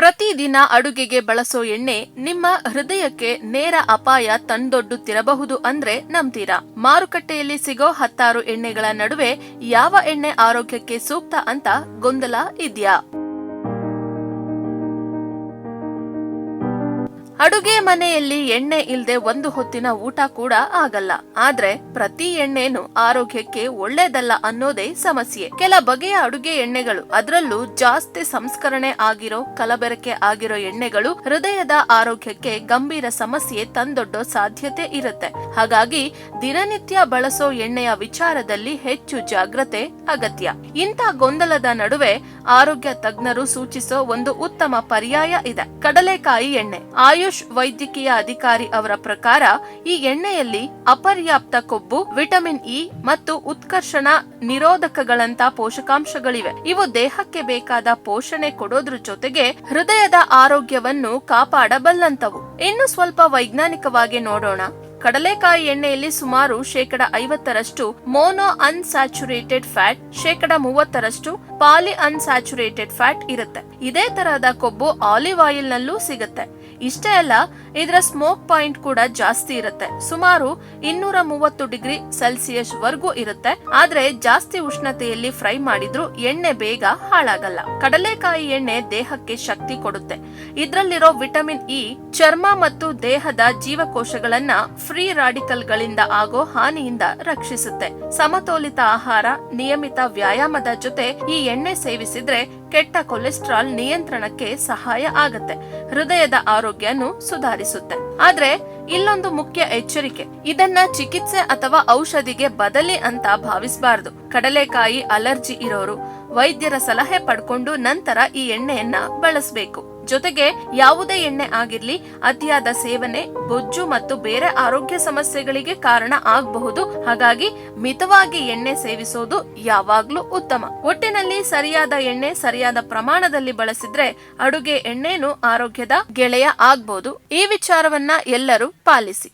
ಪ್ರತಿದಿನ ಅಡುಗೆಗೆ ಬಳಸೋ ಎಣ್ಣೆ ನಿಮ್ಮ ಹೃದಯಕ್ಕೆ ನೇರ ಅಪಾಯ ತಂದೊಡ್ಡುತ್ತಿರಬಹುದು ಅಂದ್ರೆ ನಂಬ್ತೀರಾ? ಮಾರುಕಟ್ಟೆಯಲ್ಲಿ ಸಿಗೋ 10 ಎಣ್ಣೆಗಳ ನಡುವೆ ಯಾವ ಎಣ್ಣೆ ಆರೋಗ್ಯಕ್ಕೆ ಸೂಕ್ತ ಅಂತ ಗೊಂದಲ ಇದ್ಯಾ? ಅಡುಗೆ ಮನೆಯಲ್ಲಿ ಎಣ್ಣೆ ಇಲ್ದೆ ಒಂದು ಹೊತ್ತಿನ ಊಟ ಕೂಡ ಆಗಲ್ಲ. ಆದ್ರೆ ಪ್ರತಿ ಎಣ್ಣೆನು ಆರೋಗ್ಯಕ್ಕೆ ಒಳ್ಳೇದಲ್ಲ ಅನ್ನೋದೇ ಸಮಸ್ಯೆ. ಕೆಲ ಬಗೆಯ ಅಡುಗೆ ಎಣ್ಣೆಗಳು, ಅದರಲ್ಲೂ ಜಾಸ್ತಿ ಸಂಸ್ಕರಣೆ ಆಗಿರೋ, ಕಲಬೆರಕೆ ಆಗಿರೋ ಎಣ್ಣೆಗಳು ಹೃದಯದ ಆರೋಗ್ಯಕ್ಕೆ ಗಂಭೀರ ಸಮಸ್ಯೆ ತಂದೊಡ್ಡೋ ಸಾಧ್ಯತೆ ಇರುತ್ತೆ. ಹಾಗಾಗಿ ದಿನನಿತ್ಯ ಬಳಸೋ ಎಣ್ಣೆಯ ವಿಚಾರದಲ್ಲಿ ಹೆಚ್ಚು ಜಾಗ್ರತೆ ಅಗತ್ಯ. ಇಂಥ ಗೊಂದಲದ ನಡುವೆ ಆರೋಗ್ಯ ತಜ್ಞರು ಸೂಚಿಸೋ ಒಂದು ಉತ್ತಮ ಪರ್ಯಾಯ ಇದೆ: ಕಡಲೆಕಾಯಿ ಎಣ್ಣೆ. ಆಯುಷ್ ವೈದ್ಯಕೀಯ ಅಧಿಕಾರಿ ಅವರ ಪ್ರಕಾರ ಈ ಎಣ್ಣೆಯಲ್ಲಿ ಅಪರ್ಯಾಪ್ತ ಕೊಬ್ಬು, ವಿಟಮಿನ್ ಇ ಮತ್ತು ಉತ್ಕರ್ಷಣ ನಿರೋಧಕಗಳಂತ ಪೋಷಕಾಂಶಗಳಿವೆ. ಇವು ದೇಹಕ್ಕೆ ಬೇಕಾದ ಪೋಷಣೆ ಕೊಡೋದ್ರ ಜೊತೆಗೆ ಹೃದಯದ ಆರೋಗ್ಯವನ್ನು ಕಾಪಾಡಬಲ್ಲಂತವು. ಇನ್ನು ಸ್ವಲ್ಪ ವೈಜ್ಞಾನಿಕವಾಗಿ ನೋಡೋಣ. ಕಡಲೆಕಾಯಿ ಎಣ್ಣೆಯಲ್ಲಿ ಸುಮಾರು 50% monounsaturated fat, 30% polyunsaturated fat ಇರುತ್ತೆ. ಇದೇ ತರಹದ ಕೊಬ್ಬು ಆಲಿವ್ ಆಯಿಲ್ ನಲ್ಲೂ ಸಿಗುತ್ತೆ. ಇಷ್ಟೇ ಅಲ್ಲ, ಇದರ ಸ್ಮೋಕ್ ಪಾಯಿಂಟ್ ಕೂಡ ಜಾಸ್ತಿ ಇರುತ್ತೆ. ಸುಮಾರು 230 ಡಿಗ್ರಿ ಸೆಲ್ಸಿಯಸ್ ವರ್ಗೂ ಇರುತ್ತೆ. ಆದ್ರೆ ಜಾಸ್ತಿ ಉಷ್ಣತೆಯಲ್ಲಿ ಫ್ರೈ ಮಾಡಿದ್ರು ಎಣ್ಣೆ ಬೇಗ ಹಾಳಾಗಲ್ಲ. ಕಡಲೆಕಾಯಿ ಎಣ್ಣೆ ದೇಹಕ್ಕೆ ಶಕ್ತಿ ಕೊಡುತ್ತೆ. ಇದ್ರಲ್ಲಿರೋ ವಿಟಮಿನ್ ಇ ಚರ್ಮ ಮತ್ತು ದೇಹದ ಜೀವಕೋಶಗಳನ್ನ ಫ್ರೀ ರಾಡಿಕಲ್ ಗಳಿಂದ ಆಗೋ ಹಾನಿಯಿಂದ ರಕ್ಷಿಸುತ್ತೆ. ಸಮತೋಲಿತ ಆಹಾರ, ನಿಯಮಿತ ವ್ಯಾಯಾಮದ ಜೊತೆ ಈ ಎಣ್ಣೆ ಸೇವಿಸಿದ್ರೆ ಕೆಟ್ಟ ಕೊಲೆಸ್ಟ್ರಾಲ್ ನಿಯಂತ್ರಣಕ್ಕೆ ಸಹಾಯ ಆಗತ್ತೆ. ಹೃದಯದ ಆರೋಗ್ಯನು ಸುಧಾರಿಸುತ್ತೆ. ಆದ್ರೆ ಇಲ್ಲೊಂದು ಮುಖ್ಯ ಎಚ್ಚರಿಕೆ: ಇದನ್ನ ಚಿಕಿತ್ಸೆ ಅಥವಾ ಔಷಧಿಗೆ ಬದಲಿ ಅಂತ ಭಾವಿಸಬಾರದು. ಕಡಲೆಕಾಯಿ ಅಲರ್ಜಿ ಇರೋರು ವೈದ್ಯರ ಸಲಹೆ ಪಡ್ಕೊಂಡು ನಂತರ ಈ ಎಣ್ಣೆಯನ್ನ ಬಳಸಬೇಕು. ಜೊತೆಗೆ ಯಾವುದೇ ಎಣ್ಣೆ ಆಗಿರ್ಲಿ, ಅತಿಯಾದ ಸೇವನೆ ಬೊಜ್ಜು ಮತ್ತು ಬೇರೆ ಆರೋಗ್ಯ ಸಮಸ್ಯೆಗಳಿಗೆ ಕಾರಣ ಆಗಬಹುದು. ಹಾಗಾಗಿ ಮಿತವಾಗಿ ಎಣ್ಣೆ ಸೇವಿಸೋದು ಯಾವಾಗ್ಲೂ ಉತ್ತಮ. ಒಟ್ಟಿನಲ್ಲಿ ಸರಿಯಾದ ಎಣ್ಣೆ ಸರಿಯಾದ ಪ್ರಮಾಣದಲ್ಲಿ ಬಳಸಿದ್ರೆ ಅಡುಗೆ ಎಣ್ಣೆನು ಆರೋಗ್ಯದ ಗೆಳೆಯ ಆಗ್ಬಹುದು. ಈ ವಿಚಾರವನ್ನ ಎಲ್ಲರೂ ಪಾಲಿಸಿ.